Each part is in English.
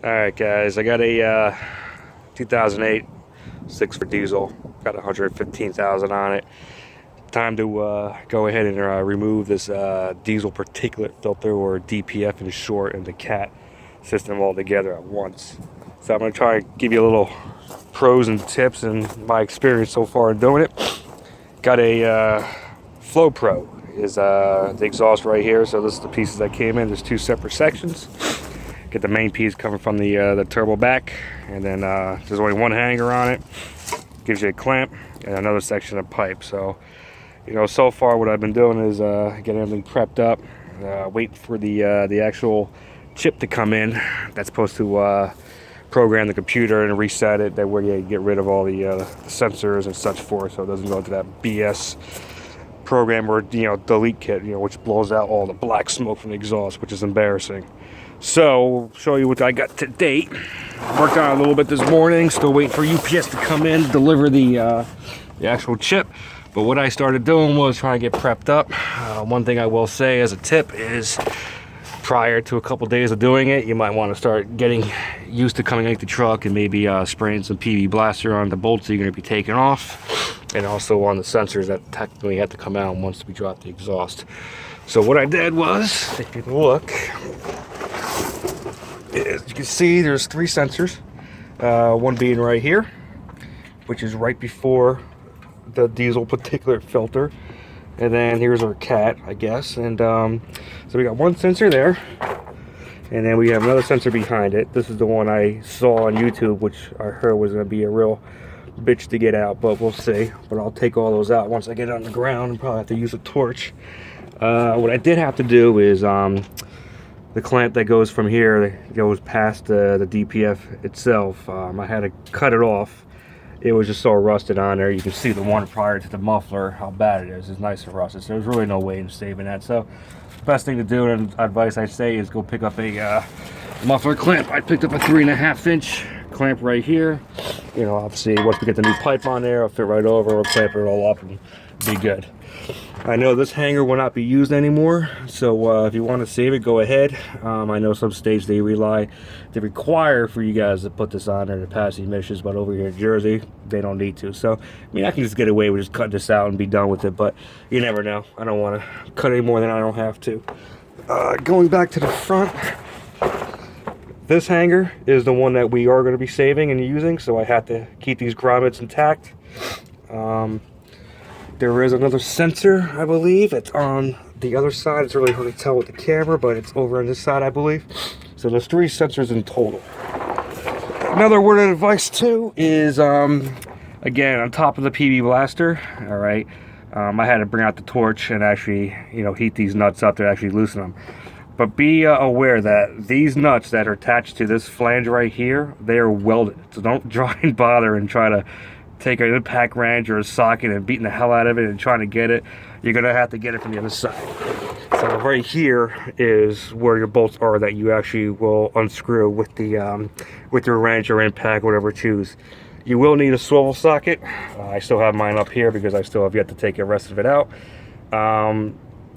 Alright guys, I got a 2008 6 for diesel, got 115,000 on it. Time to go ahead and remove this diesel particulate filter, or DPF in short, and the CAT system all together at once. So I'm going to try and give you a little pros and tips and my experience so far in doing it. Got a Flow Pro is the exhaust right here, so this is the pieces that came in. There's two separate sections. Get the main piece coming from the turbo back, and then there's only one hanger on it. Gives you a clamp and another section of pipe. So, you know, so far what I've been doing is getting everything prepped up, waiting for the actual chip to come in. That's supposed to program the computer and reset it. That way you get rid of all the sensors and such forth, so it doesn't go into that BS program or, you know, delete kit, you know, which blows out all the black smoke from the exhaust, which is embarrassing. So, show you what I got to date. Worked on it a little bit this morning. Still waiting for UPS to come in, deliver the actual chip. But what I started doing was trying to get prepped up. One thing I will say as a tip is, prior to a couple days of doing it, you might want to start getting used to coming out the truck and maybe spraying some PV Blaster on the bolts that you're going to be taking off, and also on the sensors that technically have to come out once we drop the exhaust. So what I did was, if you look, as you can see, there's three sensors. One being right here, which is right before the diesel particulate filter, and then here's our CAT, I guess. And so we got one sensor there, and then we have another sensor behind it. This is the one I saw on YouTube, which I heard was going to be a real bitch to get out, but we'll see. But I'll take all those out once I get it on the ground, and probably have to use a torch. What I did have to do is the clamp that goes from here, that goes past the DPF itself, I had to cut it off. It was just so rusted on there. You can see the one prior to the muffler, how bad it is. It's nice and rusted, so there's really no way in saving that. So best thing to do, and advice I say, is go pick up a muffler clamp. I picked up a 3.5-inch clamp right here. You know, obviously once we get the new pipe on there, it'll fit right over. We'll clamp it all up and be good. I know this hanger will not be used anymore, so if you want to save it, go ahead. I know some states they require for you guys to put this on there to pass the emissions, but over here in Jersey, they don't need to. So, I mean, I can just get away with just cutting this out and be done with it, but you never know. I don't want to cut any more than I don't have to. Going back to the front, this hanger is the one that we are going to be saving and using, so I have to keep these grommets intact. There is another sensor, I believe. It's on the other side. It's really hard to tell with the camera, but it's over on this side, I believe. So there's three sensors in total. Another word of advice too is, again, on top of the PV Blaster, all right, I had to bring out the torch and actually, you know, heat these nuts up to actually loosen them. But be aware that these nuts that are attached to this flange right here, they are welded. So don't try and bother and try to take an impact wrench or a socket and beating the hell out of it and trying to get it. You're gonna have to get it from the other side. So right here is where your bolts are that you actually will unscrew with your wrench or impact, whatever you choose. You will need a swivel socket. I still have mine up here because I still have yet to take the rest of it out.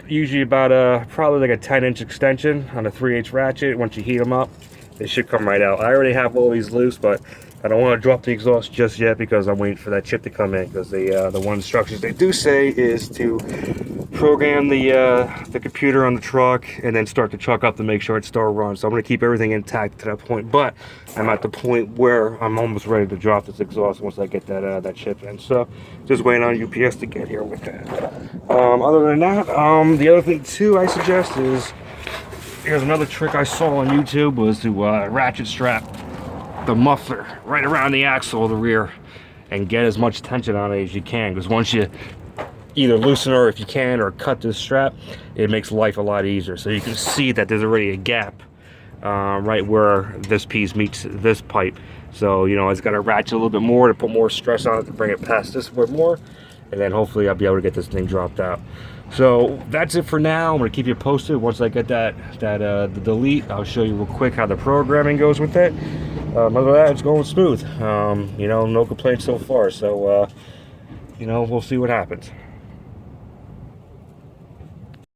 Usually about probably like a 10-inch extension on a 3/8 ratchet. Once you heat them up, they should come right out. I already have all these loose, but I don't want to drop the exhaust just yet because I'm waiting for that chip to come in, because the one instructions they do say is to program the computer on the truck and then start the truck up to make sure it still runs. So I'm going to keep everything intact to that point, but I'm at the point where I'm almost ready to drop this exhaust once I get that chip in. So just waiting on UPS to get here with that. Other than that, the other thing too I suggest is, here's another trick I saw on YouTube, was to ratchet strap the muffler right around the axle of the rear and get as much tension on it as you can, because once you either loosen or, if you can, or cut this strap, it makes life a lot easier. So you can see that there's already a gap right where this piece meets this pipe. So, you know, it's got to ratchet a little bit more to put more stress on it to bring it past this bit more, and then hopefully I'll be able to get this thing dropped out. So that's it for now. I'm going to keep you posted once I get the delete. I'll show you real quick how the programming goes with it. Other than that, it's going smooth. You know, no complaints so far. So, you know, we'll see what happens.